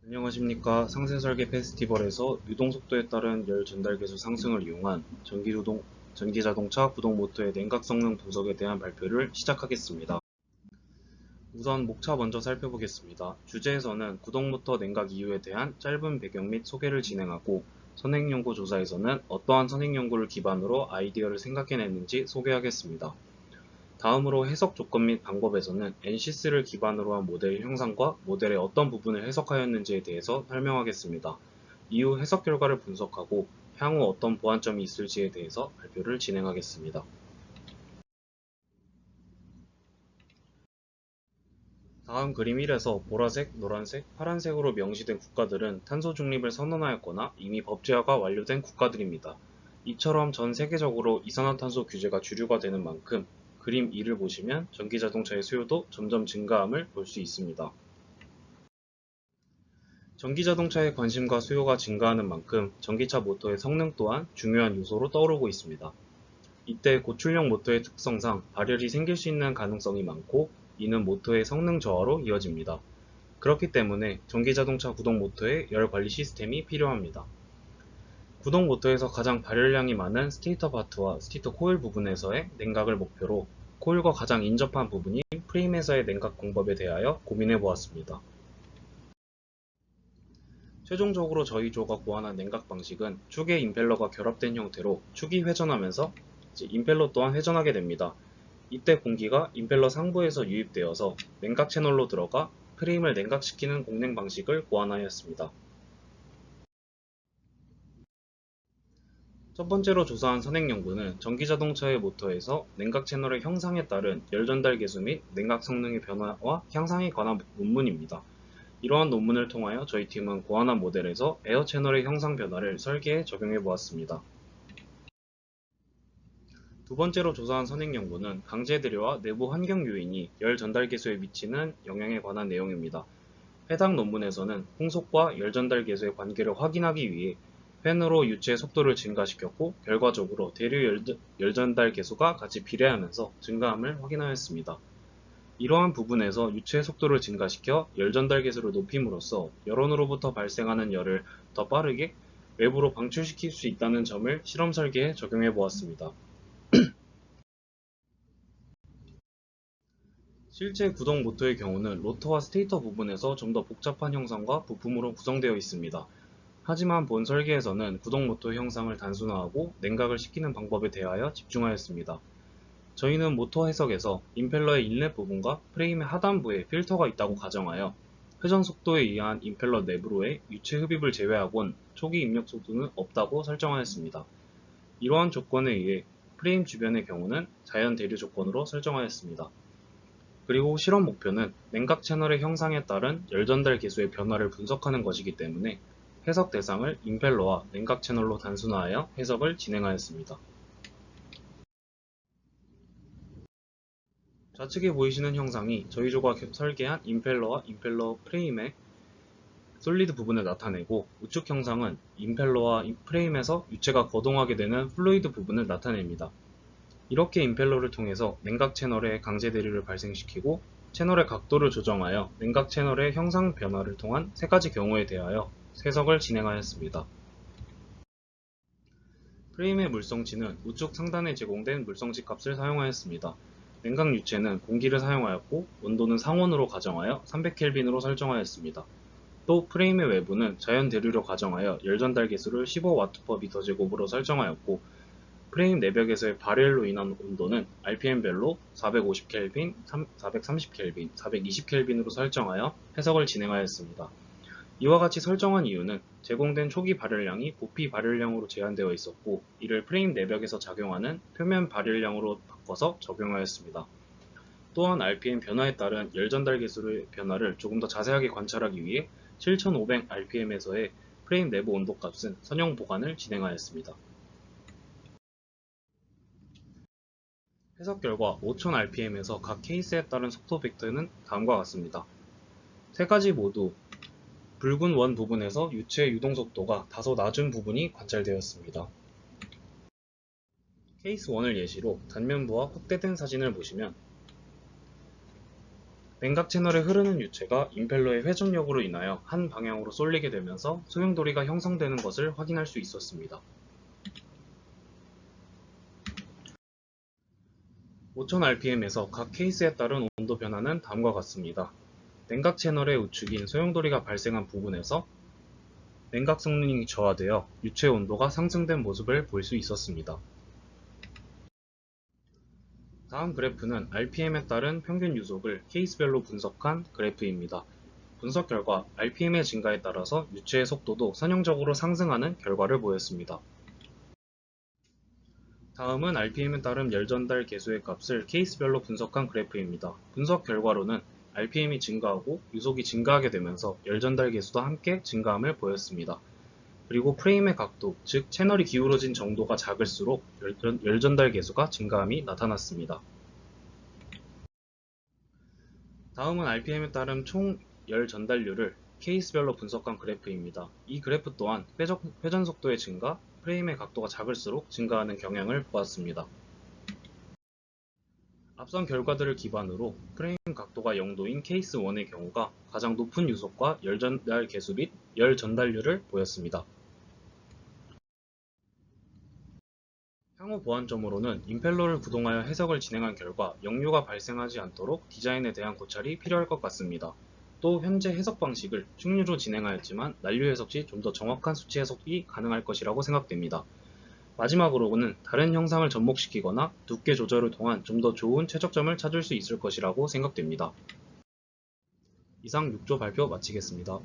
안녕하십니까. 상세설계 페스티벌에서 유동속도에 따른 열 전달계수 상승을 이용한 전기자동차 구동 모터의 냉각 성능 분석에 대한 발표를 시작하겠습니다. 우선 목차 먼저 살펴보겠습니다. 주제에서는 구동 모터 냉각 이유에 대한 짧은 배경 및 소개를 진행하고, 선행연구 조사에서는 어떠한 선행연구를 기반으로 아이디어를 생각해냈는지 소개하겠습니다. 다음으로 해석 조건 및 방법에서는 NCS를 기반으로 한 모델 형상과 모델의 어떤 부분을 해석하였는지에 대해서 설명하겠습니다. 이후 해석 결과를 분석하고 향후 어떤 보완점이 있을지에 대해서 발표를 진행하겠습니다. 다음 그림 1에서 보라색, 노란색, 파란색으로 명시된 국가들은 탄소 중립을 선언하였거나 이미 법제화가 완료된 국가들입니다. 이처럼 전 세계적으로 이산화탄소 규제가 주류가 되는 만큼 그림 2를 보시면 전기자동차의 수요도 점점 증가함을 볼 수 있습니다. 전기자동차의 관심과 수요가 증가하는 만큼 전기차 모터의 성능 또한 중요한 요소로 떠오르고 있습니다. 이때 고출력 모터의 특성상 발열이 생길 수 있는 가능성이 많고, 이는 모터의 성능 저하로 이어집니다. 그렇기 때문에 전기자동차 구동 모터의 열 관리 시스템이 필요합니다. 구동 모터에서 가장 발열량이 많은 스테이터 파트와 스테이터 코일 부분에서의 냉각을 목표로 코일과 가장 인접한 부분인 프레임에서의 냉각 방법에 대하여 고민해 보았습니다. 최종적으로 저희 조가 고안한 냉각 방식은 축의 임펠러가 결합된 형태로 축이 회전하면서 임펠러 또한 회전하게 됩니다. 이때 공기가 임펠러 상부에서 유입되어서 냉각 채널로 들어가 프레임을 냉각시키는 공냉 방식을 고안하였습니다. 첫 번째로 조사한 선행 연구는 전기자동차의 모터에서 냉각 채널의 형상에 따른 열 전달 계수 및 냉각 성능의 변화와 향상에 관한 논문입니다. 이러한 논문을 통하여 저희 팀은 고안한 모델에서 에어 채널의 형상 변화를 설계에 적용해 보았습니다. 두 번째로 조사한 선행 연구는 강제 대류와 내부 환경 요인이 열 전달 계수에 미치는 영향에 관한 내용입니다. 해당 논문에서는 풍속과 열 전달 계수의 관계를 확인하기 위해 팬으로 유체 속도를 증가시켰고, 결과적으로 대류 열 전달 계수가 같이 비례하면서 증가함을 확인하였습니다. 이러한 부분에서 유체 속도를 증가시켜 열 전달 계수를 높임으로써 열원으로부터 발생하는 열을 더 빠르게 외부로 방출시킬 수 있다는 점을 실험 설계에 적용해 보았습니다. 실제 구동 모터의 경우는 로터와 스테이터 부분에서 좀 더 복잡한 형상과 부품으로 구성되어 있습니다. 하지만 본 설계에서는 구동 모터 형상을 단순화하고 냉각을 시키는 방법에 대하여 집중하였습니다. 저희는 모터 해석에서 임펠러의 인렛 부분과 프레임의 하단부에 필터가 있다고 가정하여 회전 속도에 의한 임펠러 내부로의 유체 흡입을 제외하곤 초기 입력 속도는 없다고 설정하였습니다. 이러한 조건에 의해 프레임 주변의 경우는 자연 대류 조건으로 설정하였습니다. 그리고 실험 목표는 냉각 채널의 형상에 따른 열 전달 계수의 변화를 분석하는 것이기 때문에 해석 대상을 임펠러와 냉각 채널로 단순화하여 해석을 진행하였습니다. 좌측에 보이시는 형상이 저희 조가 설계한 임펠러와 임펠러 프레임의 솔리드 부분을 나타내고, 우측 형상은 임펠러와 프레임에서 유체가 거동하게 되는 플루이드 부분을 나타냅니다. 이렇게 임펠러를 통해서 냉각 채널에 강제 대류를 발생시키고 채널의 각도를 조정하여 냉각 채널의 형상 변화를 통한 세 가지 경우에 대하여 해석을 진행하였습니다. 프레임의 물성치는 우측 상단에 제공된 물성치 값을 사용하였습니다. 냉각 유체는 공기를 사용하였고, 온도는 상온으로 가정하여 300켈빈으로 설정하였습니다. 또 프레임의 외부는 자연 대류로 가정하여 열 전달 계수를 15W/m 제곱으로 설정하였고, 프레임 내벽에서의 발열로 인한 온도는 RPM별로 450켈빈, 430켈빈, 420켈빈으로 설정하여 해석을 진행하였습니다. 이와 같이 설정한 이유는 제공된 초기 발열량이 부피 발열량으로 제한되어 있었고, 이를 프레임 내벽에서 작용하는 표면 발열량으로 바꿔서 적용하였습니다. 또한 RPM 변화에 따른 열 전달 계수의 변화를 조금 더 자세하게 관찰하기 위해 7500rpm에서의 프레임 내부 온도 값은 선형 보관을 진행하였습니다. 해석 결과 5000rpm에서 각 케이스에 따른 속도 벡터는 다음과 같습니다. 세 가지 모두 붉은 원 부분에서 유체의 유동 속도가 다소 낮은 부분이 관찰되었습니다. 케이스 1을 예시로 단면부와 확대된 사진을 보시면 냉각 채널에 흐르는 유체가 임펠러의 회전력으로 인하여 한 방향으로 쏠리게 되면서 소용돌이가 형성되는 것을 확인할 수 있었습니다. 5000rpm에서 각 케이스에 따른 온도 변화는 다음과 같습니다. 냉각 채널의 우측인 소용돌이가 발생한 부분에서 냉각 성능이 저하되어 유체 온도가 상승된 모습을 볼 수 있었습니다. 다음 그래프는 RPM에 따른 평균 유속을 케이스별로 분석한 그래프입니다. 분석 결과 RPM의 증가에 따라서 유체의 속도도 선형적으로 상승하는 결과를 보였습니다. 다음은 RPM에 따른 열 전달 계수의 값을 케이스별로 분석한 그래프입니다. 분석 결과로는 RPM이 증가하고 유속이 증가하게 되면서 열 전달 계수도 함께 증가함을 보였습니다. 그리고 프레임의 각도, 즉 채널이 기울어진 정도가 작을수록 열 전달 계수가 증가함이 나타났습니다. 다음은 RPM에 따른 총 열 전달률을 케이스별로 분석한 그래프입니다. 이 그래프 또한 회전 속도의 증가, 프레임의 각도가 작을수록 증가하는 경향을 보았습니다. 앞선 결과들을 기반으로 프레임 각도가 0도인 케이스 1의 경우가 가장 높은 유속과 열 전달 계수 및 열 전달률을 보였습니다. 향후 보완점으로는 임펠러를 구동하여 해석을 진행한 결과 역류가 발생하지 않도록 디자인에 대한 고찰이 필요할 것 같습니다. 또 현재 해석 방식을 충류로 진행하였지만 난류 해석 시 좀 더 정확한 수치 해석이 가능할 것이라고 생각됩니다. 마지막으로는 다른 형상을 접목시키거나 두께 조절을 통한 좀 더 좋은 최적점을 찾을 수 있을 것이라고 생각됩니다. 이상 6조 발표 마치겠습니다.